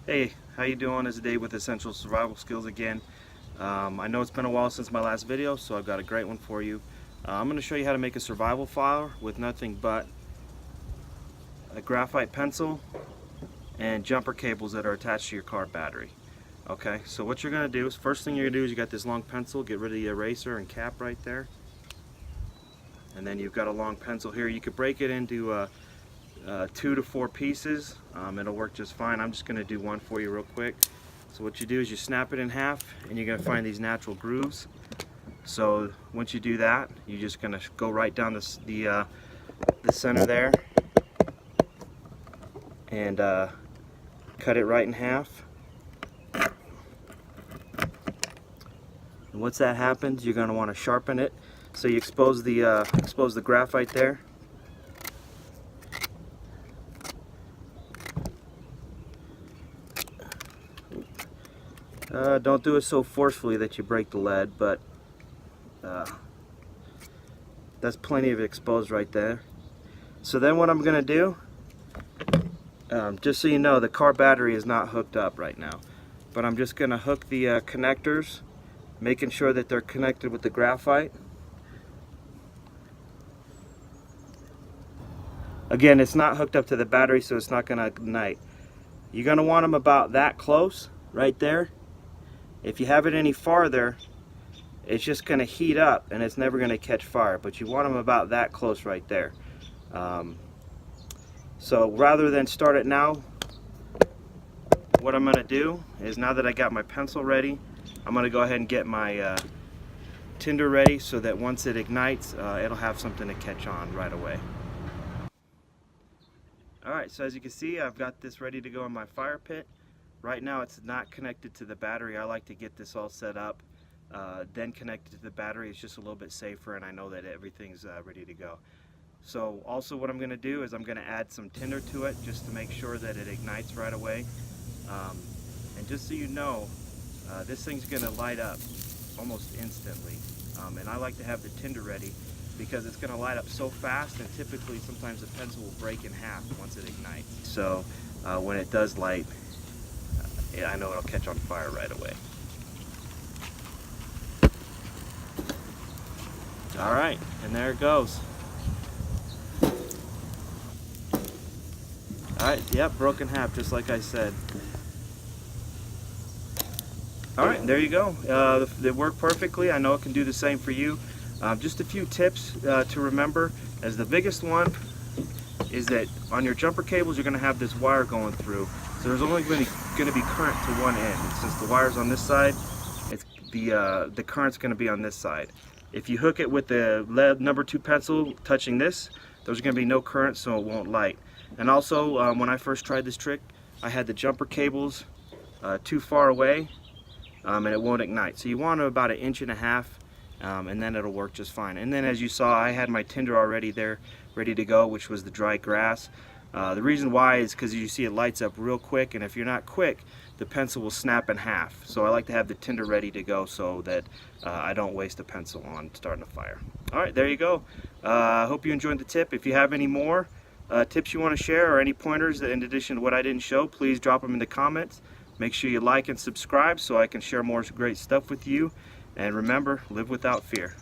Hey, how you doing? It's Dave with Essential Survival Skills again. I know it's been a while since my last video, so I've got a great one for you. I'm going to show you how to make a survival fire with nothing but a graphite pencil and jumper cables that are attached to your car battery. Okay, so what you're going to do is, first thing you're going to do is you got this long pencil, get rid of the eraser and cap right there. And then you've got a long pencil here. You could break it into 2 to 4 pieces. It'll work just fine. I'm just going to do one for you real quick. So what you do is you snap it in half and you're going to find these natural grooves. So once you do that, you're just going to go right down the center there and cut it right in half. And once that happens, you're going to want to sharpen it. So you expose the graphite there. Don't do it so forcefully that you break the lead, but that's plenty of exposed right there. So then what I'm going to do, just so you know, the car battery is not hooked up right now, but I'm just going to hook the connectors, making sure that they're connected with the graphite. Again, it's not hooked up to the battery, so it's not going to ignite. You're going to want them about that close right there. If you have it any farther, it's just going to heat up and it's never going to catch fire, but you want them about that close right there. So rather than start it now, what I'm going to do is, now that I got my pencil ready, I'm going to go ahead and get my tinder ready so that once it ignites, it'll have something to catch on right away. Alright, so as you can see, I've got this ready to go in my fire pit. Right now it's not connected to the battery. I like to get this all set up, then connect it to the battery. It's just a little bit safer, and I know that everything's ready to go. So also what I'm going to do is I'm going to add some tinder to it just to make sure that it ignites right away. And just so you know, this thing's going to light up almost instantly. And I like to have the tinder ready because it's going to light up so fast, and typically sometimes the pencil will break in half once it ignites. So when it does light, I know it'll catch on fire right away. Alright, and there it goes. Alright, yep, broke in half just like I said. Alright, there you go. It worked perfectly. I know it can do the same for you. Just a few tips to remember. As the biggest one is that on your jumper cables you're going to have this wire going through. So there's only going to be current to one end. And since the wire's on this side, it's the current's going to be on this side. If you hook it with the lead number 2 pencil touching this, there's going to be no current, so it won't light. And also, when I first tried this trick, I had the jumper cables too far away, and it won't ignite. So you want them about 1.5 inches, and then it'll work just fine. And then, as you saw, I had my tinder already there ready to go, which was the dry grass. The reason why is because you see it lights up real quick, and if you're not quick, the pencil will snap in half. So I like to have the tinder ready to go so that I don't waste a pencil on starting a fire. Alright, there you go. I hope you enjoyed the tip. If you have any more tips you want to share, or any pointers in addition to what I didn't show, please drop them in the comments. Make sure you like and subscribe so I can share more great stuff with you. And remember, live without fear.